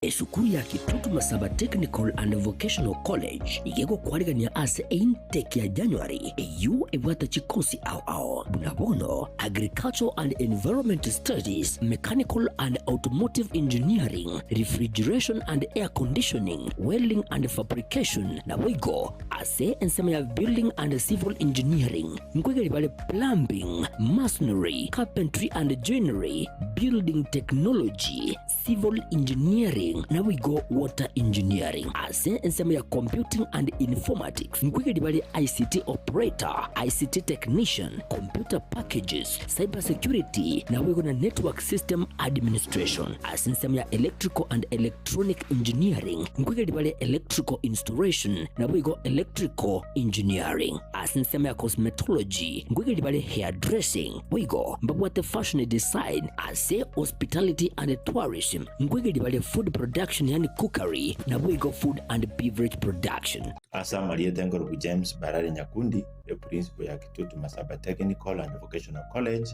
esukuru ya Kitutu Masaba Technical and Vocational College igego kwarigania ase intake ya January eyu ebwata chikosi ao bunabono Agricultural and Environment Studies, Mechanical and Automotive Engineering, Refrigeration and Air Conditioning, Welding and Fabrication na wigo ase ensema ya Building and Civil Engineering ngwegeli bale Plumbing, Masonry, Carpentry and Joinery, Building Technology, Civil Engineering na wigo Water Engineering ase ensema ya Computing and Informatics ngwegeli bale ICT Operator, ICT Technician, Computer Packages, Cyber Security na wigo na Network System Administration ase ensema ya Electrical and Electronic Engineering ngwegeli bale Electrical Installation na wigo Electrical Engineering ase ensema ya Cosmetology ngwegeli bale Hairdressing wigo mbabwate Fashion Design ase Hospitality and Tourism ngwegeli bale Food Production yani Cookery na wigo Food and Beverage Production. Asa Maria Tengorogu James Barare Nyakundi, the principal ya Kitutu Masaba Technical and Vocational College,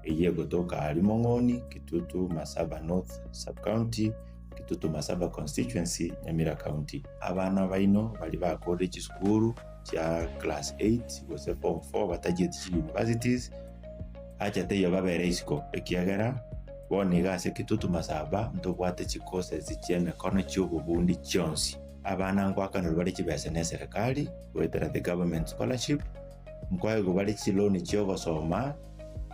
eye gotoka Alimongoni, Kitutu Masaba North Sub-County, Kitutu Masaba Constituency, Nyamira County. Abana baino bali ba college school cha class 8 gose form 4 batagiye universities acha teyo babere isiko ekiagera boniga se Kitutu Masaba ntobwate chikose zichene kono cy'ububundi cyonsi. Abana ngwakana bali kibese ne serikali wetera the government scholarship mkwaye bali loan cyo gosoma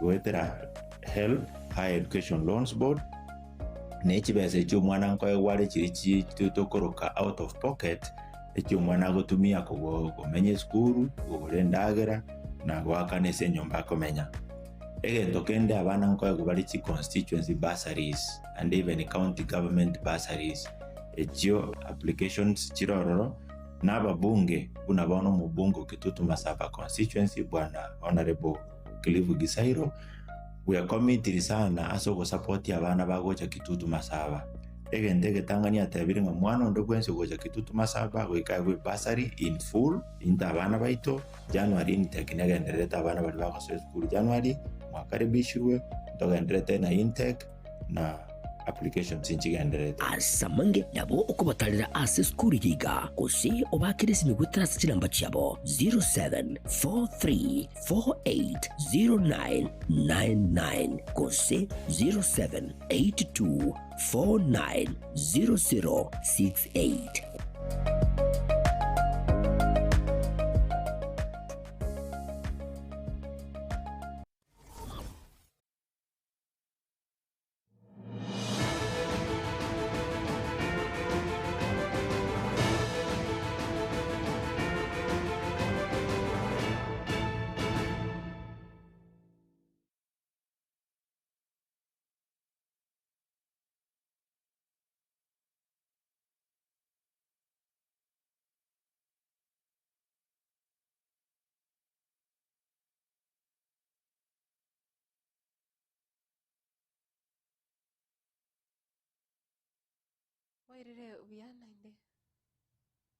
wetera help higher education loans board ne kibese cyo mwana ngwaye wale kiri kitokoroka out of pocket ekyo mwana gotumia kumenye school golendagera na gwakane se nyomba komenya egento kende abana ngwaye bali constituency bursaries and even county government bursaries ekyo applications chirororo n'ababunge bunabono mu bungo Kitutu Masaba constituency bwana honorable Clive Gisairo we are committed sana aso support abana bagocha Kitutu Masaba egende Tanganyika tabiri nga mwana ndo kwense gocha Kitutu Masaba we bursary in full inta abana baito January nitekinega ndereta abana bali bakoso school January mwakaribishwe ndogenderete na intake na application tinchigenderete asamange nabo okubatalira ase skuri yiga kosi obakirisi ni gutrasa chilamba chabo 0743480999 kosi 0782490068.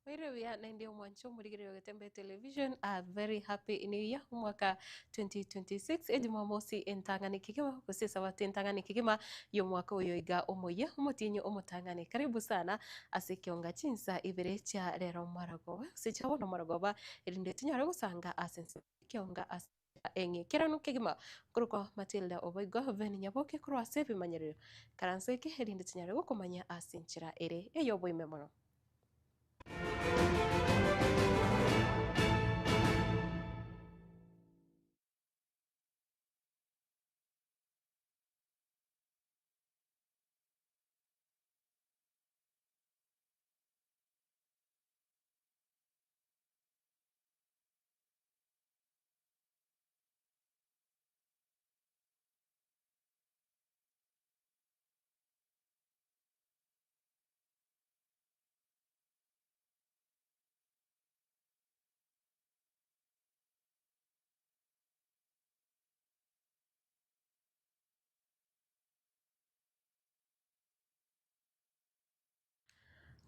Wairire uyana inde omwancho murigire yogetembe television. A very happy new year mwaka 2026 Jumamosi entangani kigima kusisa watu entangani kigima yo mwaka uyo iga omoya umutinyo umutangani. Karibu sana asikionga chinsa ibere cha rero maragoba sichabona maragoba irinde tinyara gusanga asense kionga engi kiranu kigima kuruko Matilda Oboigo veni nyaboke kurwa sepi manyerero karanseke irinde tinyara gukomanya asinchira ere eyo boimemono.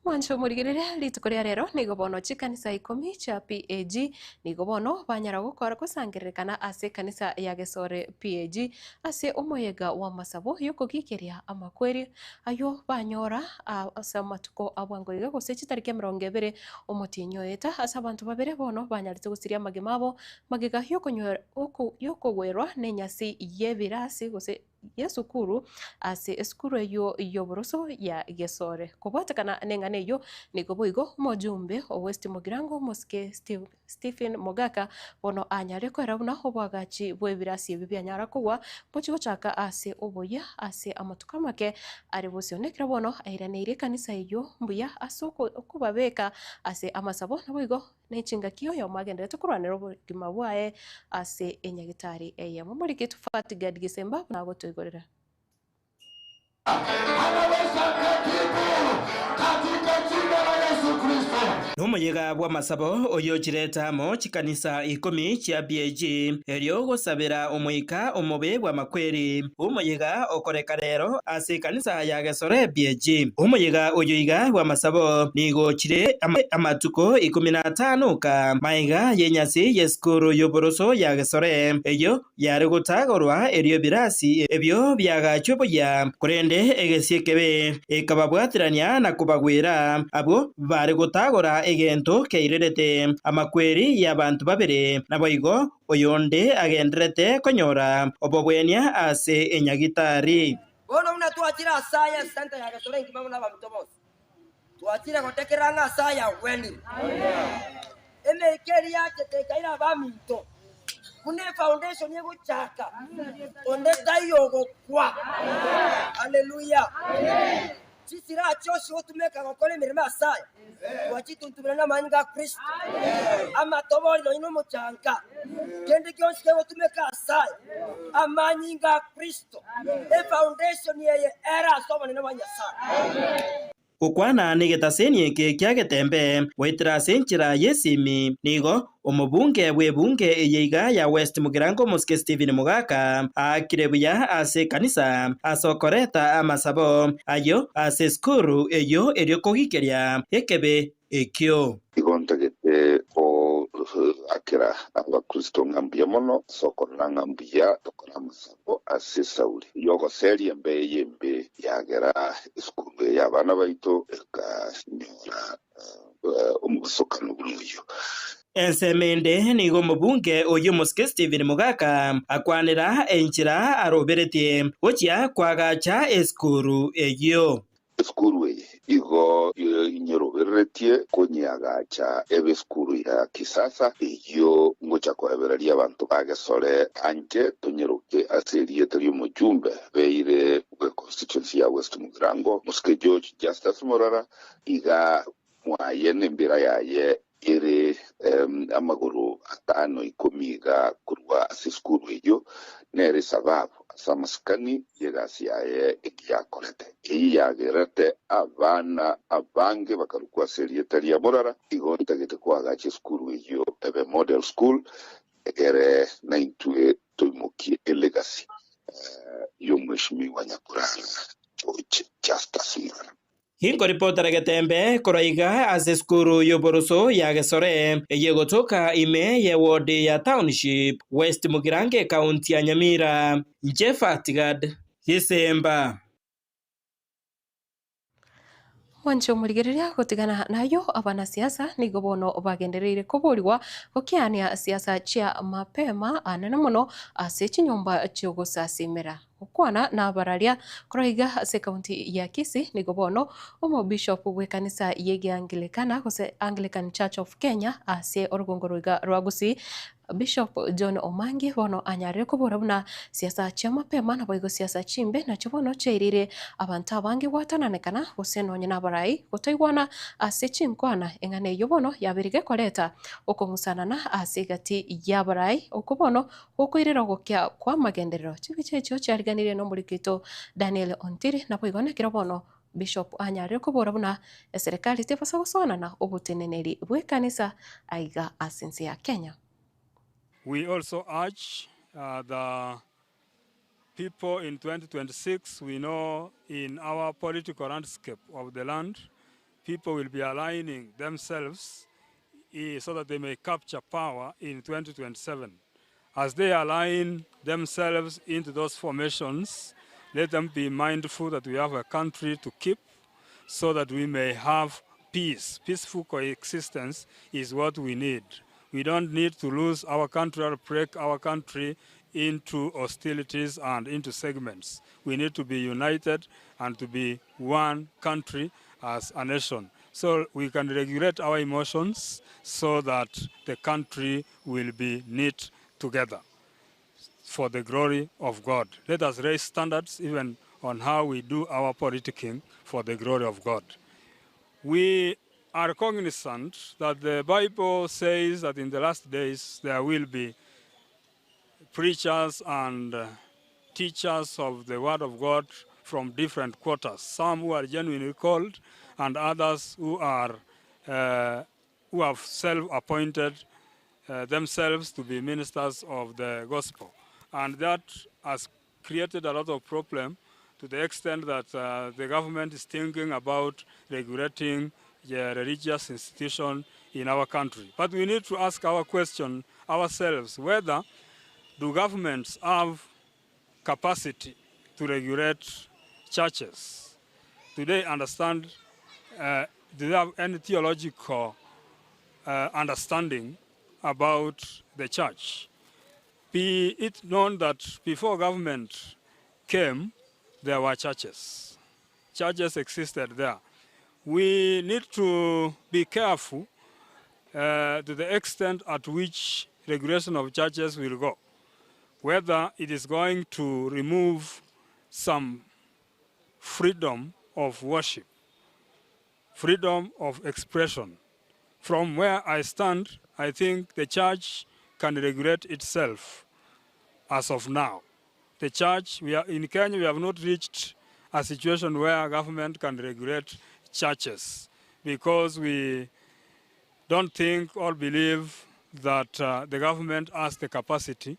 Mwancho murigirire ritukoria rero nigo bono chikanisa 10 cha PAG nigo bono banyara gukora kusangiririkana ase kanisa ya Gesore PAG ase omoyega wa masabo yokugikiria amakweri ayo banyora ase amatuko abwangoriga gose chitariki 20 omotinyo eta ase abantu babere bono banyarite gusiria magimabo magiga yokogwerwa nenyasi yebirasi gose yesukuru ase esukuru eyo yoboroso ya Gesore kubatakana nengane yo niko boigo mojumbe o West Mugirango Moske Stephen Mogaka bono anyare kwera buna obwagachi bwebirasi ebi anyara kugwa bochigo chaka ase oboya ase amatuka make ari bosionekera bono airanire kanisa eyo mbuya asoko okubabeka ase amasabo naboigo nechinga kiyo yo magendere tukuranira obugima bwae ase enyagitari eye mumurike tufatiga Disemba nago tuyigorera n'umuyega bw'amasabo oyo kiretamo chikanisa 10 chia PAG eryo gusabira omwika omobe bw'amakweri umuyega okoreka rero ase kanisa ya Gesore PAG umuyega oyo iga bw'amasabo nigo kire amatuko 15 ka maiga yenyasi yeskuru yoboroso ya Gesore eyo yari gutagorwa eryo birasi ebyo byagachwe boya kurende egesiekebe ekababwatirania na kubagwira abo bari gutagora egento keirerete amakweri y'abantu babere naboigo oyonde agenderete konyora obobwenia ase enyagitari bono una tuachira asaya santa ya Gesore ngimamo na bamutomos tuachira gotekeranga asaya weni ene keria tetekaira baminto kune foundation yego chaka onde tayogo kwa haleluya chisira choshi otumeka gokole mirima asaya wachituntumira manyinga Kristo ama tobori no ino mochanga kende kyonse otumeka asaya amanyinga Kristo foundation yeye era soba nina banyasa ukwana nigetaseni ke kyagetembe waitira senchira yesimi nigo omubunge bwebunge eyeiga ya West Mugirango Moske Stephen Mogaka akirebuya ase kanisa asokoreta amasabo ayo ase skuru eyo eryo kogikeria ekebe ekyo igontagete o akira abakristo ngambia mono sokorana ngambia tokora amasabo ase Sauli yogo seri yembe yagera skuru y'abana baito ekanyora umusokano buluyo ensemende nigo mubunge oyo Moske Stephen Mogaka akwanira enchira aroberetie ochia kwagacha eskuru eyo skuru igo inyoroberetie konyagacha ebe skuru ya kisasa iyo ngocha kwabereria abantu bagesore anje tonyeruke aserie trio mujumbe beire we constituency ya West Mugirango Moske George Justice Morara iga mwayene mbira yaye ire amaguru atano ikomiga kurwa asiskuru eyo nere sababu asamaskani yegasi yaye ikiyakorete iyi yagerete abana abange bakarukwa serietari ya Morara igontagete kwagache skuru eyo ebe model school egere naintue toimokie legacy yo mheshimiwa Nyakurara George Justice Morara Hingo ripota getembe koraiga ase skuru yoboroso ya Gesore eyegotoka ime ye ward ya Township West Mugirango County ya Nyamira Jefatigad Gisemba Wancho murigiriria gutigana nayo abana siasa nigo bono bagendereire kuburirwa gukiania siasa chia mapema anene muno ase chinyumba chiogusasimira ukwana na bararia kuraiga ase kaunti ya Kisii nigo bono omo bishop wekanisa yege Anglikana gose Anglican Church of Kenya ase orugongoroiga rwa Gusii Bishop John Omangi bono anyare kubura buna siasa chia mapema na boigo siasa chimbe na chibono cheirire abantu abangi watananekana guseno nyina barai gutoigwana ase chinkwana engane yobono yabirige koleta okongusanana ase gati ya barai okubono okwirira gukya kwa magenderero chibichecho cyariganire no murikito Daniel Ontiri na boigo nekira bono Bishop anyare kubura buna serikali tefasa gusonana obuteneneri bwekanisa aiga asensi ya Kenya. We also urge the people in 2026, we know in our political landscape of the land, people will be aligning themselves so that they may capture power in 2027. As they align themselves into those formations, let them be mindful that we have a country to keep so that we may have peace. Peaceful coexistence is what we need. We don't need to lose our country or break our country into hostilities and into segments. We need to be united and to be one country as a nation. So we can regulate our emotions so that the country will be knit together for the glory of God. Let us raise standards even on how we do our politicking for the glory of God. We are cognizant that the Bible says that in the last days there will be preachers and teachers of the Word of God from different quarters, some who are genuinely called and others who have self-appointed themselves to be ministers of the gospel. And that has created a lot of problem to the extent that the government is thinking about regulating the religious institution in our country. But we need to ask our question ourselves, whether do governments have capacity to regulate churches? Do they understand, do they have any theological understanding about the church? Be it known that before government came, there were churches. Churches existed there. We need to be careful to the extent at which regulation of churches will go, whether it is going to remove some freedom of worship, freedom of expression. From where I stand, I think the church can regulate itself as of now. The church, in Kenya, we have not reached a situation where government can regulate churches because we don't think or believe that the government has the capacity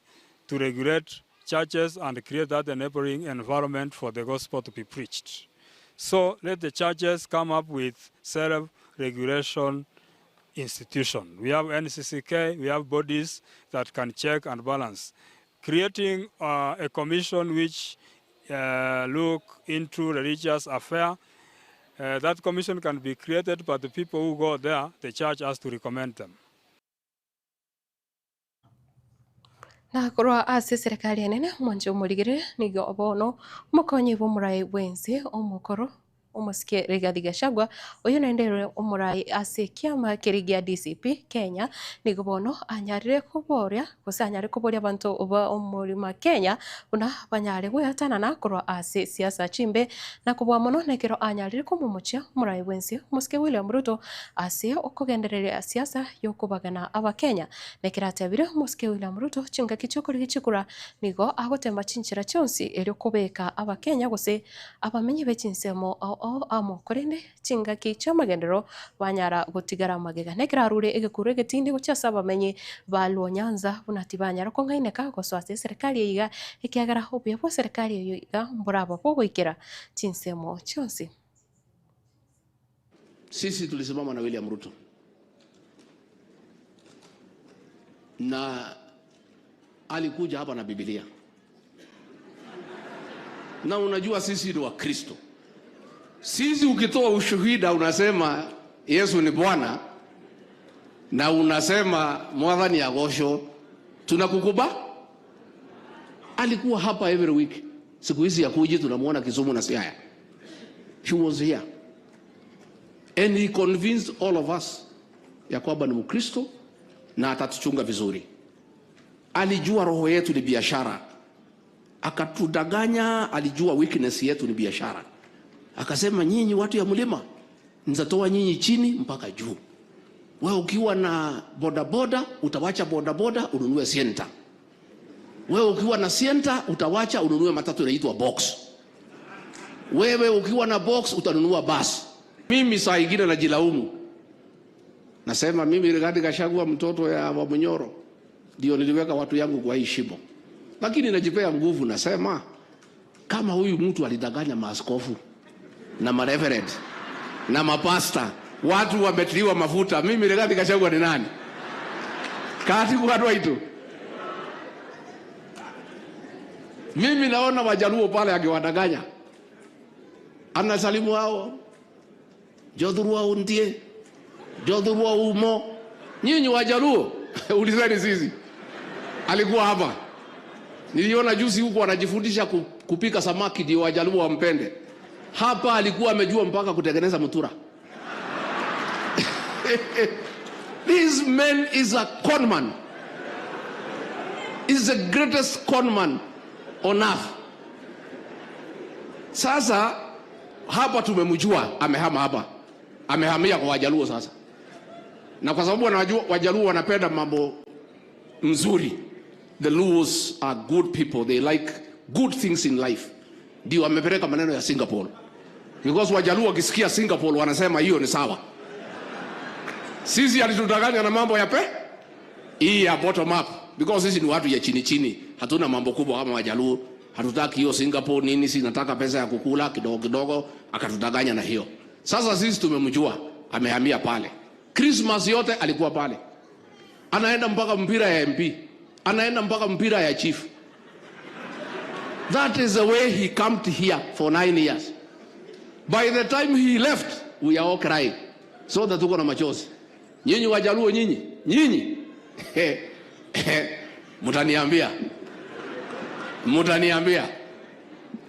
to regulate churches and create that enabling environment for the gospel to be preached. So let the churches come up with self-regulation institution. We have NCCK, we have bodies that can check and balance. Creating a commission which look into religious affairs, that commission can be created, but the people who go there, the church has to recommend them. Na korwa ase serikali enene mwanjo murigire nigo obono mukonyi bomurai wense omukoro umusikie Rigathi Gachagua uyu nendere umurai ase kiama kirigia DCP Kenya nigo bono anyarire kuboria gusanyare kuboria bantu oba omurima Kenya una banyare guyatana na korwa ase siasa chimbe na kubwa mono nekero anyarire kumumuchia murai wense umusikie William Ruto ase okugendereria siasa yokubagana aba Kenya nekera tabire umusikie William Ruto chinga kichokori gichikura nigo agotemba chinchira chonsi eri kubeka aba Kenya gose abamenye bechinsemo amo korende chinga kicha magendero banyara gutigara magega nekera rure egekure getinde guchasa bamenye balwo Nyanza bunati banyara ko ngaine ka goswase serikali yiga ikiagara hope po serikali yiga mburaba po goikera chinsemo chonsi. Sisi tulisimama na William Ruto na alikuja hapa na Biblia, na unajua sisi ni Wakristo. Sisi ukitoa ushuhuda unasema Yesu ni Bwana na unasema mwadhani agosho, tunakukuba. Alikuwa hapa every week. Siku hizi ya kuji tunamuona Kisumu na Siaya. He was here and he convinced all of us ya kwamba ni Mkristo na atatuchunga vizuri. Alijua roho yetu ni biashara, akatudanganya. Alijua weakness yetu ni biashara, akasema nyinyi watu ya mlima nitatoa nyinyi chini mpaka juu. Wewe ukiwa na bodaboda utawacha bodaboda ununue Sienta. Wewe ukiwa na Sienta utawacha ununue matatu inaitwa Box. Wewe ukiwa na Box utanunua bus. Mimi saa ingine najilaumu, nasema mimi Rigathi Gachagua mtoto ya Wamunyoro ndio niliweka watu yangu kwa hii shimo, lakini najipea nguvu. Nasema kama huyu mtu alidanganya maaskofu na mareverend na mapasta, watu wametiliwa mafuta. Mimi Rigathi Gachagua ni nani? Katibu watu waitu. Mimi naona Wajaluo pale akiwadanganya. Anasalimu hao. Jodhurua undie. Jodhurua umo. Nyinyi Wajaluo, ulizeni sisi. Alikuwa hapa. Niliona juzi huko anajifundisha kupika samaki ndio Wajaluo wampende. Hapa alikuwa amejua mpaka kutengeneza mutura. This man is a conman. Is the greatest conman on earth. Sasa hapa tumemjua, amehama hapa. Amehamia kwa Wajaluo sasa. Na kwa sababu wanajua Wajaluo wanapenda mambo mzuri. The Luos are good people. They like good things in life. Ndio amepeleka maneno ya Singapore. Because Wajaluo wakisikia Singapore wanasema hiyo ni sawa. Sisi alitudanganya na mambo ya hii ya bottom up. Because sisi ni watu ya chini chini. Hatuna mambo kubwa kama Wajaluo. Hatutaki hiyo Singapore nini, si nataka pesa ya kukula kidogo kidogo, akatudanganya na hiyo. Sasa sisi tumemjua, amehamia pale. Christmas yote alikuwa pale. Anaenda mpaka mpira ya MP. Anaenda mpaka mpira ya chief. That is the way he came to here for 9 years. By the time he left, we are all crying. So that tuko na machozi. Nyinyi Wajaluo nyinyi. Mutaniambia.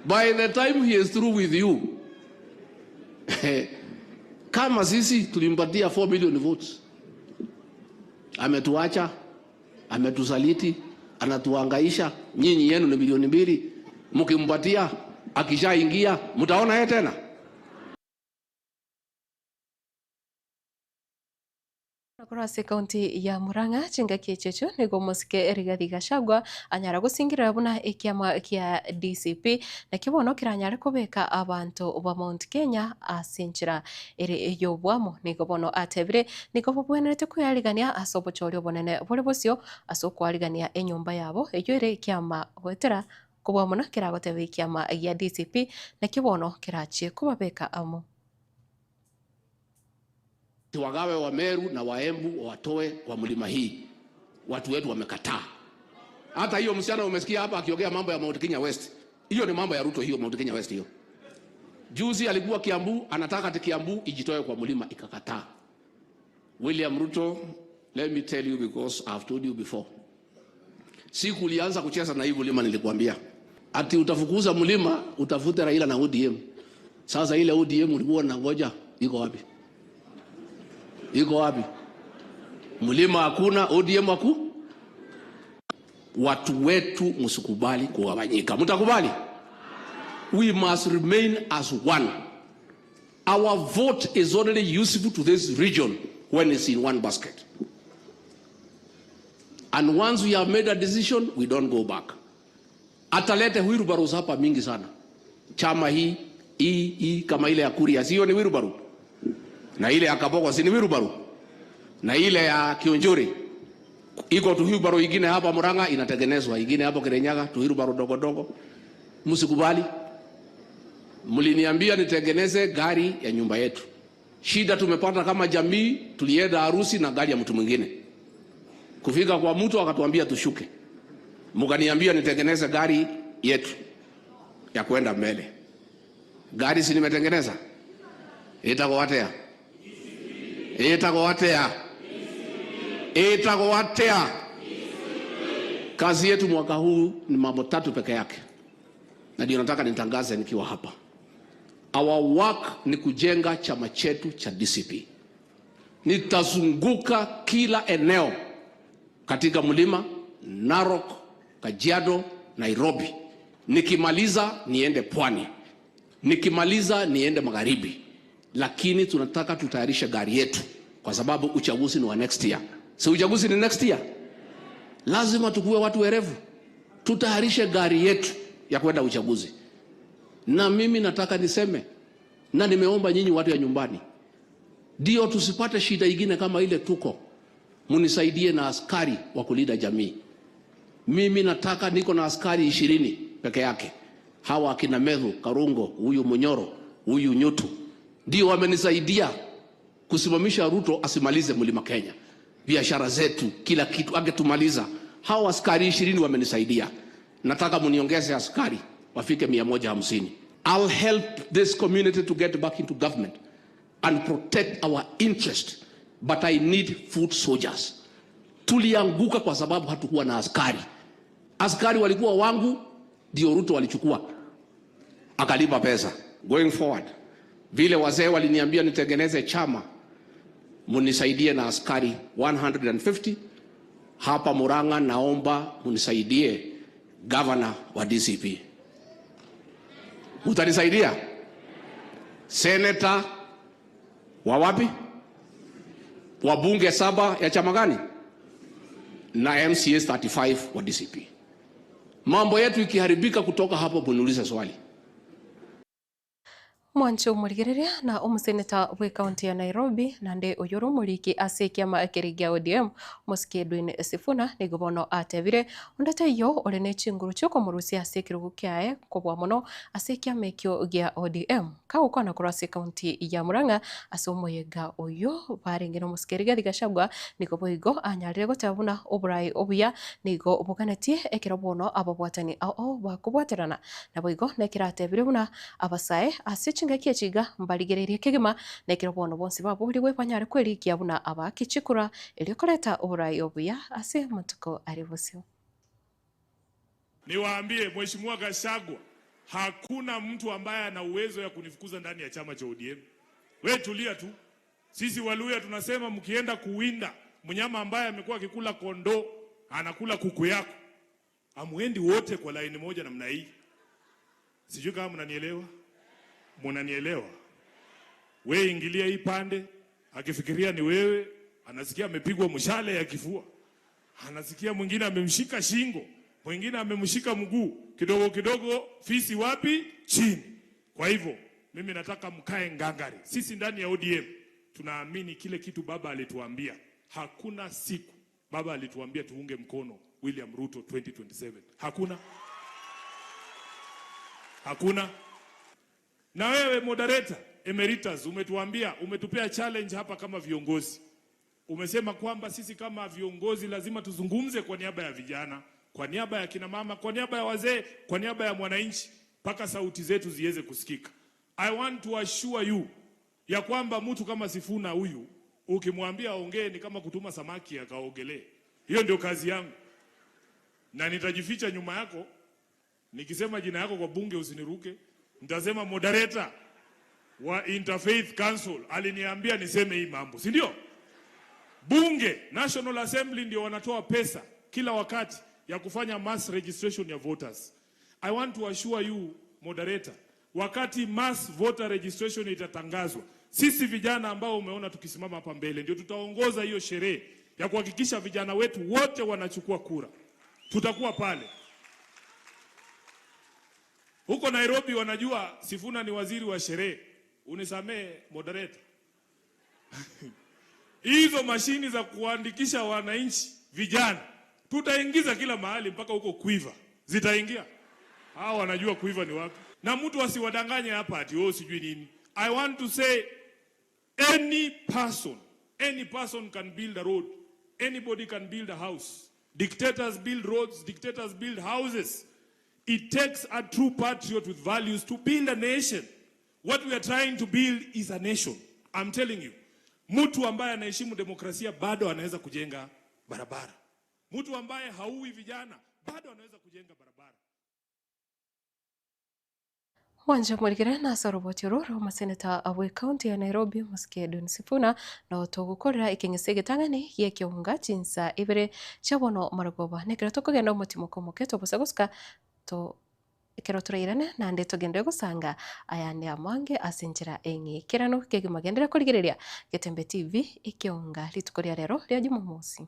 By the time he is through with you, kama sisi tulimpatia 4 million votes. Ametuacha, ametusaliti, anatuhangaisha. Nyinyi yenu ni milioni 2. Mkimpatia akishaingia mtaona yeye tena. Kurase kaunti ya Murang'a chinga kichecho nigo musike Rigathi Gachagua anyara gusingira buna ikiama kia DCP na kibono kiranyare kubeka abantu ba Mount Kenya asinchira ere yobwamo nigo bono atebire nigo bobwenerete kuyarigania asobo choryo bonene bole bosio asokwarigania enyumba yabo eyo ere kiama gwetera kubwamona kiragotebe ikiama ya DCP na kibono kirachi kubabeka amo. Wagawe wa Meru na Waembu watoe wa mlima hii. Watu wetu wamekataa. Hata hiyo msichana umesikia hapa akiongea mambo ya Mount Kenya West. Hiyo ni mambo ya Ruto hiyo, Mount Kenya West hiyo. Juzi alikuwa Kiambu, anataka Kiambu ijitoe kwa mlima, ikakataa. William Ruto, let me tell you because I've told you before. Siku ulianza kucheza na hii mlima nilikwambia. Ati utafukuza mlima, utafute Raila na ODM. Sasa ile ODM ulikuwa unangoja iko wapi? Iko wapi? Mlima hakuna, ODM haku. Watu wetu msikubali kugawanyika. Mtakubali? We must remain as one. Our vote is only useful to this region when it's in one basket. And once we have made a decision, we don't go back. Atalete wheelbarrows hapa mingi sana. Chama hii kama ile ya Kuria, sio ni wheelbarrow. Na ile ya Kaboko si ni wheelbarrow. Na ile ya Kionjuri iko tu wheelbarrow ingine hapa Murang'a inatengenezwa, ingine hapo Kirinyaga tu wheelbarrow dogo dogo. Msikubali. Mliniambia nitengeneze gari ya nyumba yetu. Shida tumepata kama jamii, tulienda harusi na gari ya mtu mwingine. Kufika kwa mtu akatuambia tushuke. Mkaniambia nitengeneze gari yetu ya kwenda mbele. Gari si nimetengeneza? Itakowatea. Kazi yetu mwaka huu ni mambo 3 peke yake. Na ndio nataka nitangaze nikiwa hapa. Our work ni kujenga chama chetu cha DCP. Nitazunguka kila eneo katika mlima, Narok, Kajiado, Nairobi. Nikimaliza niende Pwani. Nikimaliza niende Magharibi. Lakini tunataka tutayarishe gari yetu kwa sababu uchaguzi ni wa next year. Si uchaguzi ni next year? Lazima tukue watu werevu. Tutayarishe gari yetu ya kwenda uchaguzi. Na mimi nataka niseme na nimeomba nyinyi watu ya nyumbani. Ndio tusipate shida nyingine kama ile tuko. Munisaidie na askari wa kulinda jamii. Mimi nataka niko na askari 20 peke yake. Hawa akina Medhu, Karungo, huyu Munyoro, huyu Nyutu. ndio wamenisaidia kusimamisha Ruto asimalize Mlima Kenya. Biashara zetu, kila kitu angetumaliza. Hao askari 20 wamenisaidia. Nataka muniongeze askari wafike 150. I'll help this community to get back into government and protect our interest, but I need foot soldiers. Tulianguka kwa sababu hatukuwa na askari. Askari walikuwa wangu, ndio Ruto walichukua akalipa pesa. Going forward, vile wazee waliniambia nitengeneze chama, munisaidie na askari 150. Hapa Murang'a naomba munisaidie governor wa DCP. Utanisaidia? Senator wa wapi? Wabunge 7 ya chama gani? Na MCA 35 wa DCP. Mambo yetu ikiharibika kutoka hapo, muniulize swali. Mwancho murigereria na umuseneta we county ya Nairobi nande uyuru muriki ase kiama kirigia ODM Moskedwin Sifuna ni gobono atevire undate yo orene chinguru choko murusi ase kirugu kiae kubwa muno ase kiama kyo gia ODM ka ukona kurase county ya Murang'a ase umuyega uyo barengero Moskeriga Gachagua ni goboigo anyarire gotabuna oburai obuya nigo obuganetie ekirobono ababwatani ao bakubwaterana na boigo nekiratevire buna abasae ase chinga chiga mbarigererie kigima nekiro bono bonsi babo buri we banyare kwerikia buna abakichikura ili koleta uburai obuya ase matuko aribosio. Niwaambie Mheshimiwa Gachagua, hakuna mtu ambaye ana uwezo ya kunifukuza ndani ya chama cha ODM. Wewe tulia tu. Sisi Waluya tunasema mkienda kuwinda mnyama ambaye amekuwa akikula kondoo anakula kuku yako, amuendi wote kwa laini moja namna hii. Sijui kama mnanielewa. Munanielewa? Wewe ingilia hii pande, akifikiria ni wewe, anasikia amepigwa mshale ya kifua. Anasikia mwingine amemshika shingo, mwingine amemshika mguu, kidogo kidogo fisi wapi? Chini. Kwa hivyo, mimi nataka mkae ngangari. Sisi ndani ya ODM tunaamini kile kitu baba alituambia. Hakuna siku baba alituambia tuunge mkono William Ruto 2027. Hakuna. Hakuna. Na wewe moderator emeritus umetuambia, umetupea challenge hapa kama viongozi. Umesema kwamba sisi kama viongozi lazima tuzungumze kwa niaba ya vijana, kwa niaba ya kina mama, kwa niaba ya wazee, kwa niaba ya mwananchi, mpaka sauti zetu ziweze kusikika. I want to assure you ya kwamba mtu kama Sifuna huyu ukimwambia aongee ni kama kutuma samaki akaogelee. Hiyo ndio kazi yangu. Na nitajificha nyuma yako. Nikisema jina yako kwa bunge usiniruke. Nitasema moderator wa Interfaith Council aliniambia niseme hii mambo, si ndio? Bunge, National Assembly ndio wanatoa pesa kila wakati ya kufanya mass registration ya voters. I want to assure you moderator, wakati mass voter registration itatangazwa, sisi vijana ambao umeona tukisimama hapa mbele ndio tutaongoza hiyo sherehe ya kuhakikisha vijana wetu wote wanachukua kura. Tutakuwa pale. Huko Nairobi wanajua Sifuna ni waziri wa sherehe. Unisamee moderator. Hizo mashini za kuandikisha wananchi vijana tutaingiza kila mahali mpaka huko Quiver. Zitaingia. Hao wanajua Quiver ni wapi. Na mtu asiwadanganye hapa ati wao sijui nini. I want to say any person can build a road. Anybody can build a house. Dictators build roads, dictators build houses. It takes a true patriot with values to build a nation. What we are trying to build is a nation. I'm telling you. Mtu ambaye anaheshimu demokrasia bado anaweza kujenga barabara. Mtu ambaye haui vijana bado anaweza kujenga barabara. Wanja murigere na saroboti roro maseneta awe county ya Nairobi Moskedwin Sifuna na otogukorera ikinyesege tangani yekiunga chinsa ibere chabono maragoba nekira tokogenda omutimo moketo busaguska to ikero turairane na nde togende gusanga ayane amange asenjera engi kirano kegimagendera kurigereria Getembe TV ikiunga litukoria rero rya Jumamosi.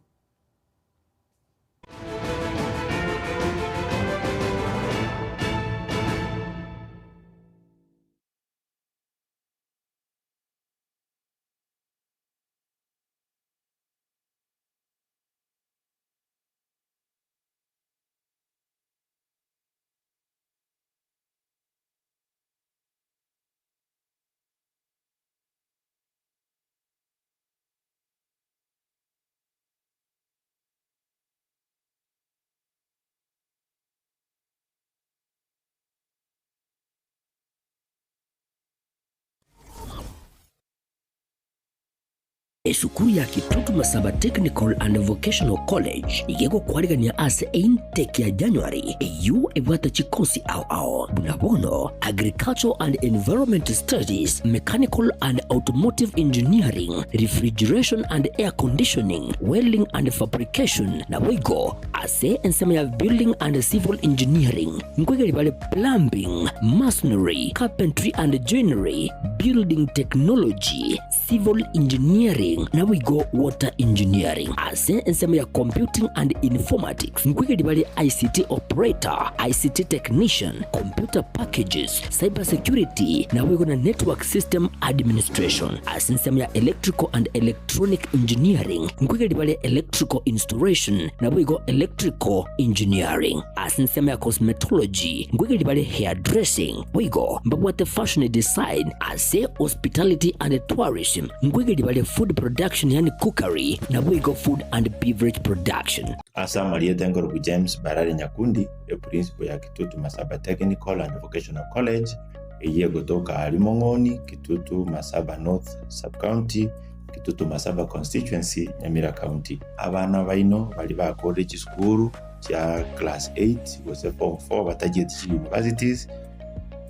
Esukuru ya Kitutu Masaba Technical and Vocational College igego kwarigania ase intake ya January eyu ebwata chikosi ao bunabono Agricultural and Environment Studies, Mechanical and Automotive Engineering, Refrigeration and Air Conditioning, Welding and Fabrication na wigo ase ensema ya Building and Civil Engineering nkwegeri bale Plumbing, Masonry, Carpentry and Joinery, Building Technology, Civil Engineering na wigo Water Engineering ase ensema ya Computing and Informatics nkwegeri bale ICT Operator, ICT Technician, Computer Packages, Cyber Security na wigo na Network System Administration ase ensema ya Electrical and Electronic Engineering nkwegeri bale Electrical Installation na wigo Electrical Engineering ase ensema ya Cosmetology nkwegeri bale Hairdressing wigo mbabwate Fashion Design ase Hospitality and Tourism nkwegeri bale Food Production yani Cookery na wigo Food and Beverage Production. Asa Maria Tengorogu James Barari Nyakundi principal ya Kitutu Masaba Technical and Vocational College eye gotoka Alimongoni, Kitutu Masaba North Sub-County, Kitutu Masaba Constituency, Nyamira County. Abana baino bali ba college school ya class 8 gose form 4 batagiye universities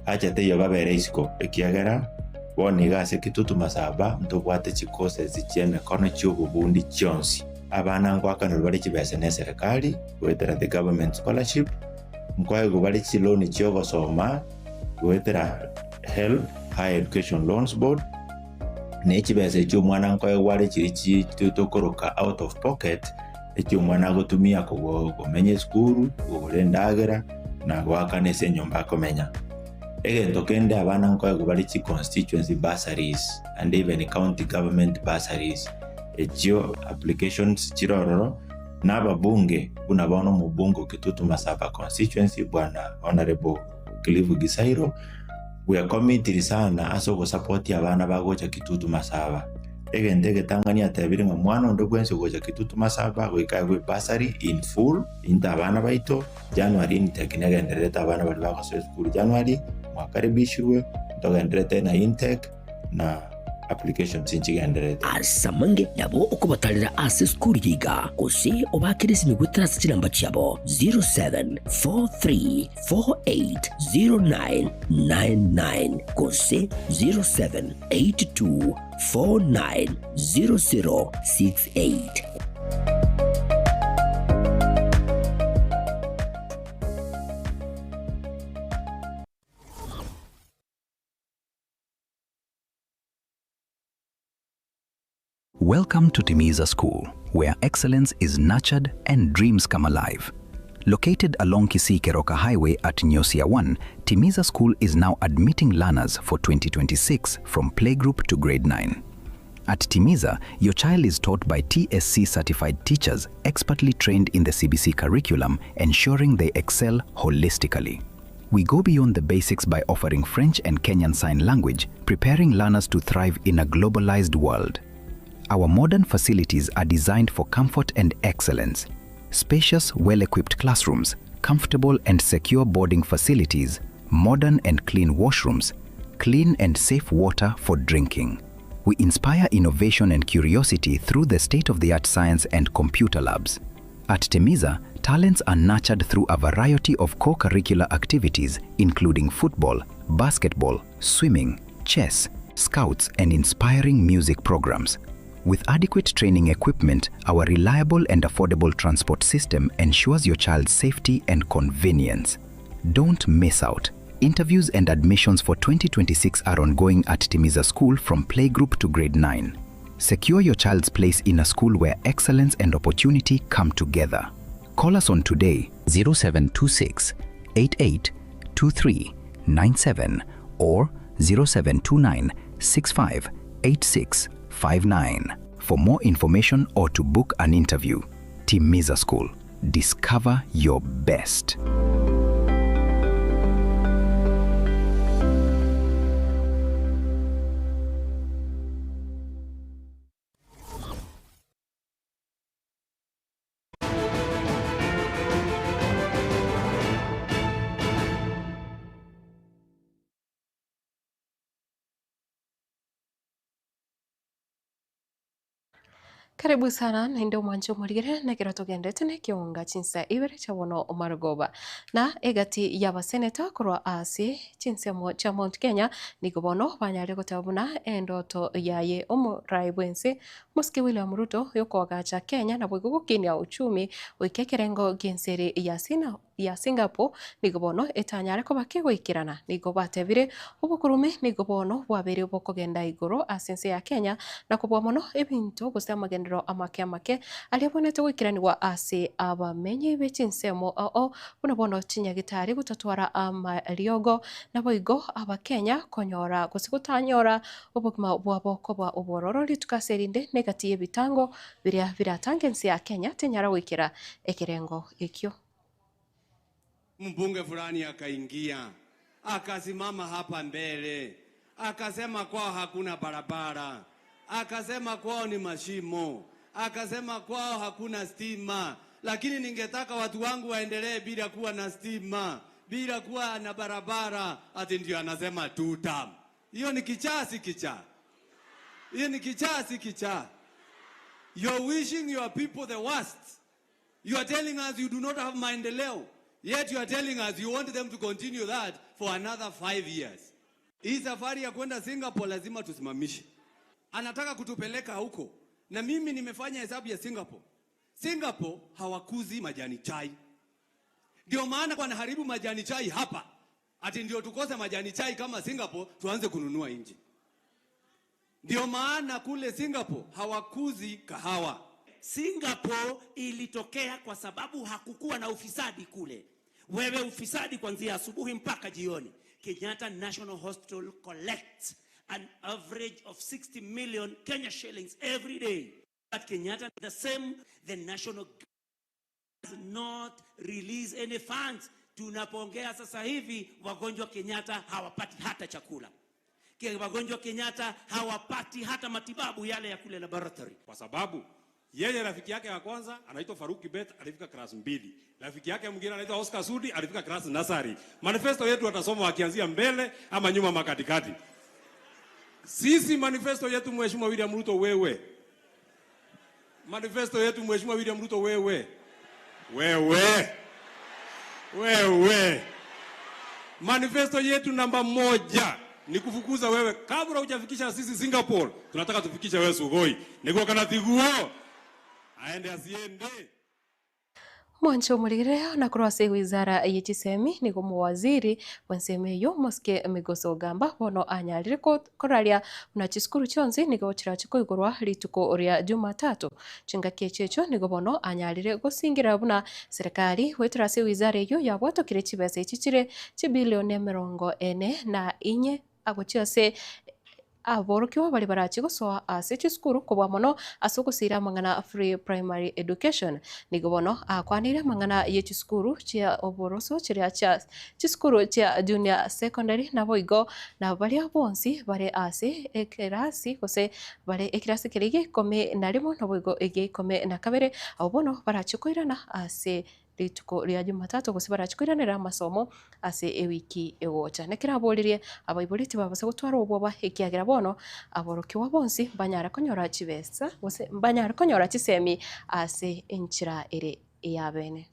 acha teyo babere isiko ekiagera boniga ase Kitutu Masaba ntobwate chikose zicheme kono cy'ububundi cyonsi. Abana ngwakaniro bali kibese ne serikali wetera the government scholarship nkwago bali chiloni cyo gosoma wetera HELB Higher Education Loans Board ne kibese cyo mwana nkwago wali kiri tutokoroka out of pocket ekyo mwana gotumia ko menye school urendagera na gwakanese nyumba komenya egento kende abana nkwago bali chi constituency bursaries and even county government bursaries ekyo applications chirororo n'ababunge bunabono mu bungo Kitutu Masaba constituency bwana honorable Clive Gisairo we are committed sana aso go support abana bagocha Kitutu Masaba egende Tanganyika tabiri ngo mwana ndo gwense gocha Kitutu Masaba wekagwe bursary in full inta abana baito January intake negendereta abana bali bakoze school January mwakaribishwe ndogendereta na intake na application sinchigendereta asamange nabo okubatalira ase school yiga kose obakirisi migwetera sinamba cyabo 0743480999 kose 0782490068. Welcome to Timiza School, where excellence is nurtured and dreams come alive. Located along Kisii-Keroka Highway at Nyosia 1, Timiza School is now admitting learners for 2026 from playgroup to grade 9. At Timiza, your child is taught by TSC-certified teachers expertly trained in the CBC curriculum, ensuring they excel holistically. We go beyond the basics by offering French and Kenyan Sign Language, preparing learners to thrive in a globalized world. Our modern facilities are designed for comfort and excellence. Spacious, well-equipped classrooms, comfortable and secure boarding facilities, modern and clean washrooms, clean and safe water for drinking. We inspire innovation and curiosity through the state-of-the-art science and computer labs. At Timiza, talents are nurtured through a variety of co-curricular activities including football, basketball, swimming, chess, scouts and inspiring music programs. With adequate training equipment, our reliable and affordable transport system ensures your child's safety and convenience. Don't miss out. Interviews and admissions for 2026 are ongoing at Timiza School from playgroup to grade 9. Secure your child's place in a school where excellence and opportunity come together. Call us on today 0726 882397 or 0729 658659 for more information or to book an interview. Timiza School. Discover your best. Karibu sana na ndio mwanjo murigere na kira tugendete ne kionga chinsa ibere cha wono Marugoba na egati ya baseneta kurwa asi chinsa mo cha Mount Kenya nikubono banyare gutabuna endoto yaye omurai bwense muski William Ruto yokoga cha Kenya na bwigugukinia uchumi wikekerengo gensere ya Singapore nikubono etanyare ko bakigwikirana nikubatebire ubukurume nikubono bwabere bokogenda iguru asense ya Kenya na kubwa mono ebintu gusema magendero amake alibonete gwikiranirwa ase abamenyi bechinsemo ao buna bono chinyagitari gutatwara amariogo na boigo abakenya konyora gusigutanyora obugima bwabo koba obororo litukaserinde negati ebitango biria biratangensi ya Kenya tenyara gwikira ekirengo ekyo. Mbunge fulani akaingia akasimama hapa mbele akasema kwao hakuna barabara, akasema kwao ni mashimo, akasema kwao hakuna stima. Lakini ningetaka watu wangu waendelee bila kuwa na stima, bila kuwa na barabara, ati ndio anasema tutam. Hiyo ni kichaa, si kichaa? Hiyo ni kichaa, si kichaa? You're wishing your people the worst. You are telling us you do not have maendeleo, yet you are telling us you want them to continue that for another 5 years. Hii safari ya kwenda Singapore lazima tusimamishe. Anataka kutupeleka huko. Na mimi nimefanya hesabu ya Singapore. Singapore hawakuzi majani chai. Ndio maana wanaharibu majani chai hapa. Ati ndio tukose majani chai kama Singapore tuanze kununua nje. Ndio maana kule Singapore hawakuzi kahawa. Singapore ilitokea kwa sababu hakukuwa na ufisadi kule. Wewe ufisadi kuanzia asubuhi mpaka jioni. Kenyatta National Hospital collects an average of 60 million Kenya shillings every day. But Kenyatta, the same, the national does not release any funds. Tunapongea sasa hivi, wagonjwa Kenyatta hawapati hata chakula. Wagonjwa Kenyatta hawapati hata matibabu yale ya kule laboratory. Kwa sababu yeye rafiki yake wa kwanza anaitwa Faruki Bet alifika class 2. Rafiki yake mwingine anaitwa Oscar Sudi alifika class nursery. Manifesto yetu watasoma wakianzia mbele ama nyuma makatikati. Sisi manifesto yetu Mheshimiwa William Ruto wewe. Manifesto yetu Mheshimiwa William Ruto wewe. Wewe. Manifesto yetu namba 1 ni kufukuza wewe. Kabla hujafikisha sisi Singapore, tunataka tufikishe wewe Sugoi. Niko kana tiguo. Aende asiende. Mwancho murigire na kurwase wizara y'echisemi nigo muwaziri wensemeyo moske migoso gamba bono anyalire koraria na chiskuru chonzi nigo chirachiko igorwa rituko ria Jumatatu chinga kechecho nigo bono anyalire gosingira buna serikali wetrase wizara yo yabwatokire chibese chichire chibilioni 44 agochiase aborokiwa bali barachi gosoa ase chiskuru kubwa mono asugusira mangana free primary education nigobono akwanire mangana ye chiskuru chia oboroso chiria cha chiskuru chia junior secondary nabo igo na bali abonsi bare ase ekirasi kose bare ekirasi kirige kome narimo nabo igo ege kome na kabere abono barachikoirana ase rituko ria Jumatatu gose barachikwiranira amasomo ase ewiki egocha nekiraboririe abaibuliti babase gutwara obwoba ekiagira bono aborokiwa bonsi banyara konyora chibesa gose banyara konyora chisemi ase enchira ere eyabene.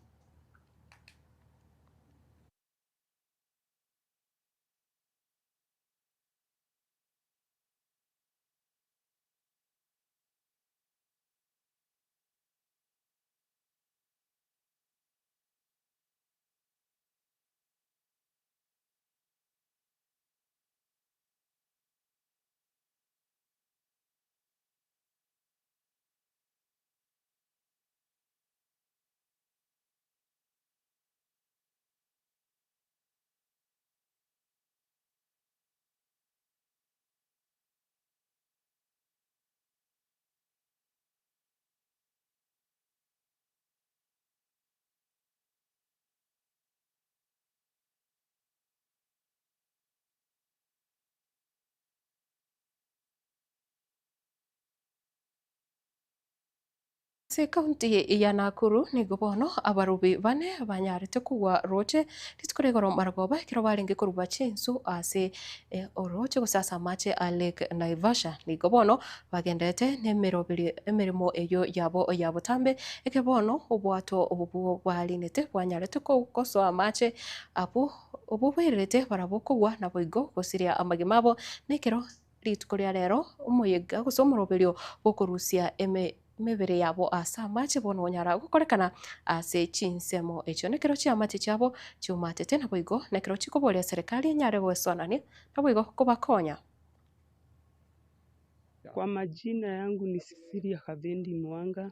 ase kaunti ya Nakuru ni gobono abarubi bane banyarite kuwa roche ritukuregoro maragoba kiro baringe kuruba chinsu ase oroche gusasa mache a Lake Naivasha ni gobono bagendete emirimo eyo yabo tambe ekebono obwato obubu bwalinete bwanyarite koso amache apu obuberete barabokugwa na boigo gosiria amagimabo nekero ritukuria rero umuyiga gusomoroberio bokurusia mebere yabo asa mache bono nyara gukorekana ase chinsemo echo nekero chiamate chabo chiumatete na boigo nekero chikoboria serikali nyare gwesonani na boigo kubakonya. Kwa majina yangu ni Cecilia Kavendi Mwanga.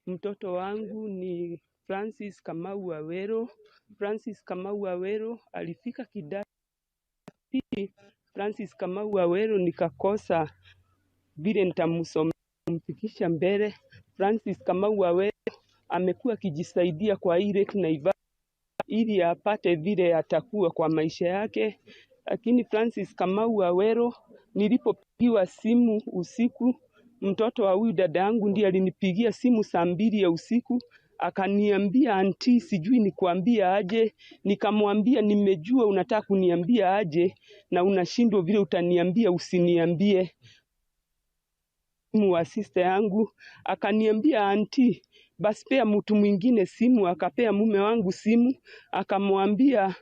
Mtoto wangu ni Francis Kamau Awero. Francis Kamau Awero alifika kidato pili. Francis Kamau Awero nikakosa vile nitamfikisha mbele. Francis Kamau Awero amekuwa akijisaidia kwa Lake Naivasha ili apate vile atakuwa kwa maisha yake. Lakini Francis Kamau Awero nilipopigiwa simu usiku, mtoto wa huyu dada yangu ndiye alinipigia simu saa 2 ya usiku, akaniambia auntie, sijui nikuambia aje. Nikamwambia nimejua unataka kuniambia aje na unashindwa vile utaniambia usiniambie. Simu wa sister yangu akaniambia auntie, basi pea mtu mwingine simu. Akapea mume wangu simu, akamwambia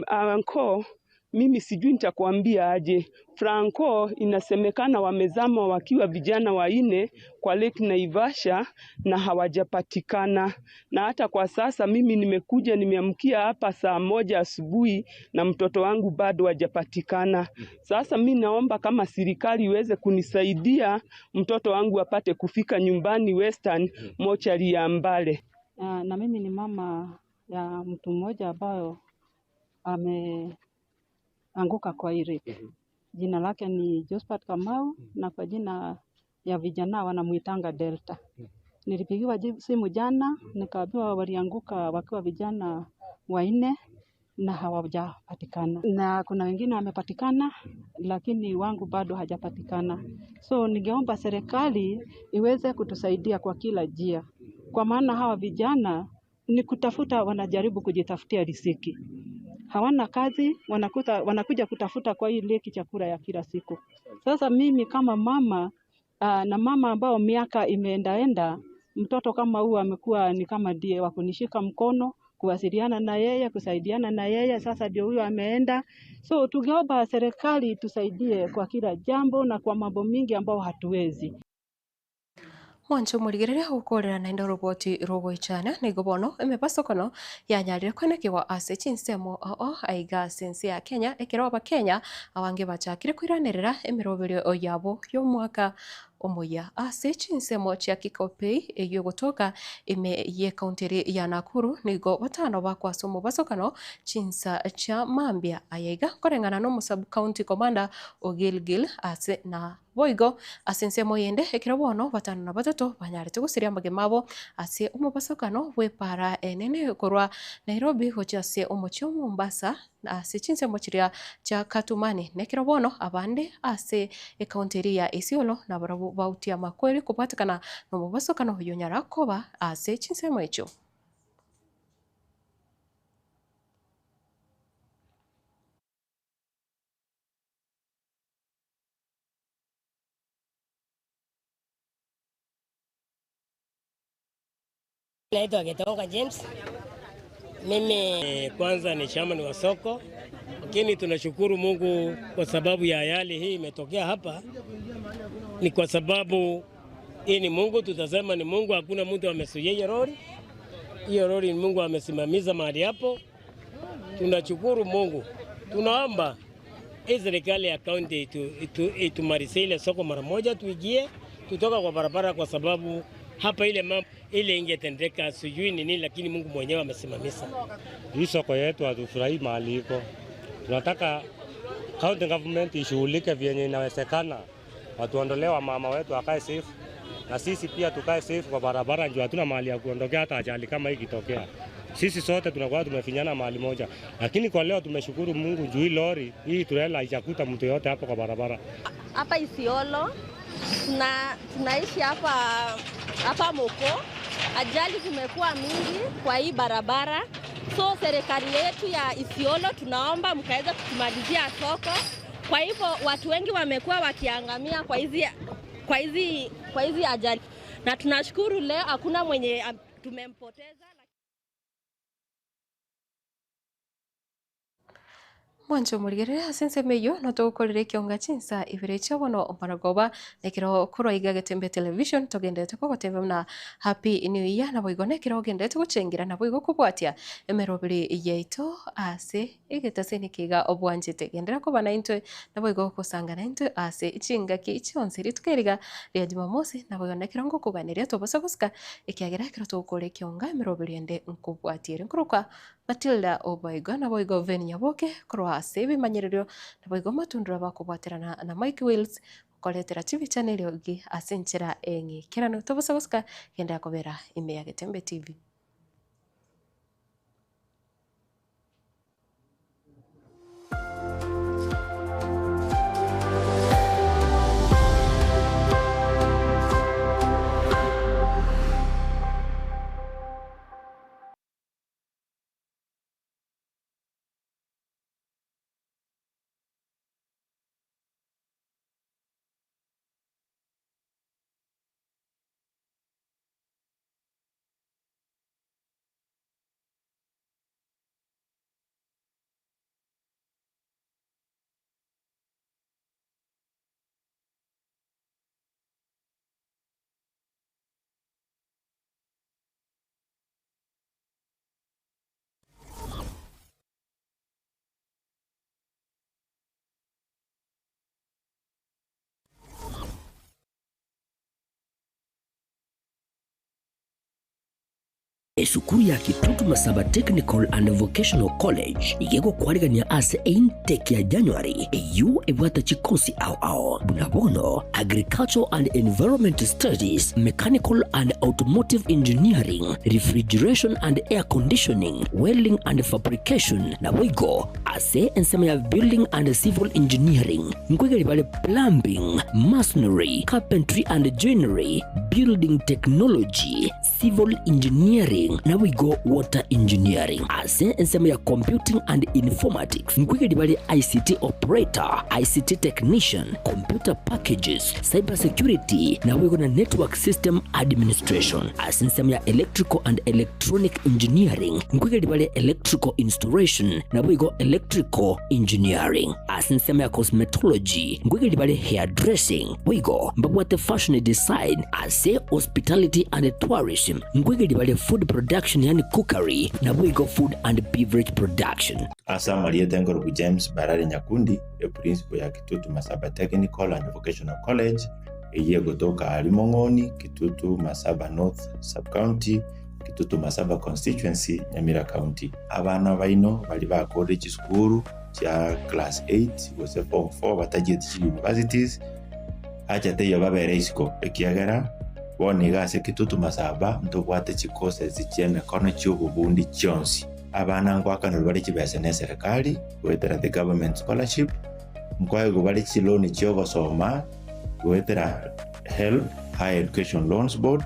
anko, mimi sijui nitakwambia aje. Franco inasemekana wamezama wakiwa vijana 4 kwa Lake Naivasha na hawajapatikana. Na hata kwa sasa mimi nimekuja nimeamkia hapa saa 1 asubuhi na mtoto wangu bado hajapatikana. Sasa mimi naomba kama serikali iweze kunisaidia mtoto wangu apate kufika nyumbani Western mochari ya Mbale. Na mimi ni mama ya mtu mmoja ambaye ameanguka kwa Lake. Jina lake ni Josephat Kamau na kwa jina ya vijana wanamuitanga Delta. Nilipigiwa simu jana nikaambiwa walianguka wakiwa vijana 4 na hawajapatikana. Na kuna wengine wamepatikana lakini wangu bado hajapatikana. So ningeomba serikali iweze kutusaidia kwa kila njia. Kwa maana hawa vijana ni kutafuta, wanajaribu kujitafutia riziki. Hawana kazi, wanakuja kutafuta kwa hii lake chakula ya kila siku. Sasa mimi kama mama na mama ambao miaka imeendaenda, mtoto kama huyu amekuwa ni kama ndiye wa kunishika mkono, kuwasiliana na yeye, kusaidiana na yeye. Sasa ndio huyu ameenda. So tungeomba serikali tusaidie kwa kila jambo na kwa mambo mingi ambao hatuwezi. Mwancho murigirire gukorera na indo roboti rogo ichana ni gobono emepasokono yanyarire kwenekiwa ase chinsemo aiga sensi ya Kenya ekero Abakenya abange bachakire kwiranirira emiroberio yabo y'omwaka omoya ase chinsemo chia Kikopey eyo gotoka ye kaunti ya Nakuru nigo batano bakwaso mubasokano chinsa cha Mambia ayega korengana no sub county commander Ogilgil ase na boigo asensemo yende ekero bono batano na batatu banyarite gusiria magemabo ase umubasokano wepara enene korwa Nairobi gochase omochio Mombasa ase chinsemo chiria cha Katumani nekero bono abande ase ekaunti ya Isiolo na barabu bautia makweri kupatikana no mubasokano yonyara koba ase chinsemo echo. Naitwa Getonga James. Mimi kwanza ni chairman wa soko, lakini tunashukuru Mungu kwa sababu ya hali hii imetokea hapa. Ni kwa sababu hii ni Mungu, tutasema ni Mungu, hakuna mtu amesuia lori. Hiyo lori ni Mungu amesimamiza mahali hapo. Tunashukuru Mungu. Tunaomba serikali ya kaunti itumalizie ile soko mara moja, tuigie tutoka kwa barabara, kwa sababu hapa ile mambo ile ingetendeka sijui nini, lakini Mungu mwenyewe amesimamisha. Hii soko yetu hatufurahi mahali iko. Tunataka county government ishughulike vyenye inawezekana. Watuondolewa mama wetu akae safe na sisi pia tukae safe kwa barabara, ndio hatuna mahali ya kuondokea hata ajali kama hii kitokea. Sisi sote tunakuwa tumefinyana mahali moja. Lakini kwa leo tumeshukuru Mungu juu hii lori hii trailer haijakuta mtu yote hapo kwa barabara. Hapa Isiolo tunaishi hapa Moko. Ajali zimekuwa mingi kwa hii barabara. So serikali yetu ya Isiolo tunaomba mkaweza kutumalizia soko. Kwa hivyo watu wengi wamekuwa wakiangamia kwa hizi ajali. Na tunashukuru leo hakuna mwenye tumempoteza. Mwancho murigere asense meyo no tugukorere kionga chinsa ibirecha bono maragoba nekiro kuroiga Gatembe television togendete ko gotebe na happy new year na boigone kiro gendete guchengira na boigo kubwatia emerobiri yeito ase igetase nikiga obwanjete gendera ko bana into na boigo kusanga na into ase ichinga ki ichonse ritukeriga ya Jumamosi na boigone kiro ngo kuganiria to bosaguska ikiagera kiro tugukorere kionga emerobiri ende nkubwatire nkuruka Matilda Oboigo na boigo Venia Boke kro ase bimanyererio na boigo matundura bakubwaterana na Mike Wills koletera TV channel yogi asenchera engi kirano tobosaguska genda kobera ime ya Gatembe TV. Esukuru ya Kitutu Masaba Technical and Vocational College igego kwarigania ase intake ya January eyu ebwata chikosi ao bunabono Agricultural and Environment Studies, Mechanical and Automotive Engineering, Refrigeration and Air Conditioning, Welding and Fabrication na wigo ase ensema ya Building and Civil Engineering nkwegeri bale Plumbing, Masonry, Carpentry and Joinery, Building Technology, Civil Engineering na wigo Water Engineering ase ensema ya Computing and Informatics nkwegeri bale ICT Operator, ICT Technician, Computer Packages, Cyber Security na wigo na Network System Administration ase ensema ya Electrical and Electronic Engineering nkwegeri bale Electrical Installation na wigo Electrical Engineering ase ensema ya Cosmetology nkwegeri bale Hairdressing wigo mbabwate Fashion Design ase Hospitality and Tourism nkwegeri bale Food Production yani cookery na wigo Food and Beverage Production. Asa Maria Tengorogu James Barari Nyakundi e principal ya Kitutu Masaba Technical and Vocational College eye gotoka Alimongoni, Kitutu Masaba North Sub-County, Kitutu Masaba Constituency, Nyamira County. Abana baino bali bakore chiskuru cha class 8 gose form 4 batagiye universities acha teyo babere isiko ekiagera boniga ase Kitutu Masaba ntobwate chikose zichene kono cy'ububundi cyonsi. Abana ngwakana bali kibese ne serikali wetera the government scholarship nkwaye bali chiloni cyo gosoma wetera HELB Higher Education Loans Board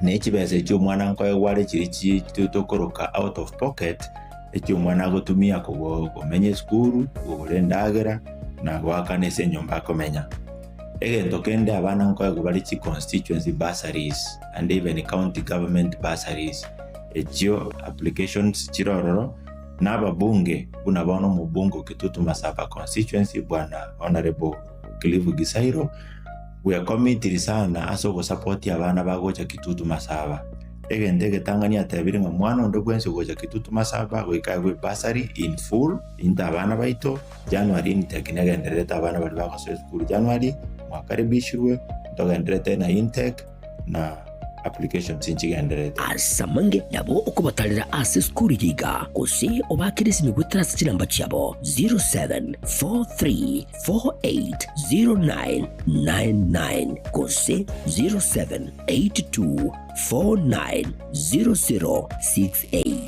ne kibese cyo mwana nkwaye wale kiri tutokoroka out of pocket ekyo mwana gotumia kumenye skuru ubulendagera na gwakane se nyumba komenya egento kende abana nkwaye bali chi constituency bursaries and even county government bursaries ekyo applications chirororo n'ababunge bunabono mu bungo Kitutu Masaba constituency bwana honorable Clive Gisairo we are committed sana aso go support abana bagocha Kitutu Masaba egende Tanganyika tabiri nga mwana ndo gwense gocha Kitutu Masaba wekawe bursary in full inda abana baito January intake negendereta abana bali bakaso school January mwakaribishwe ndogendereta na intake na application sinchigendereta asamange nabo okubatalira ase skuru yiga kose obakirisi migutras chilamba cyabo 0743480999 kose 0782490068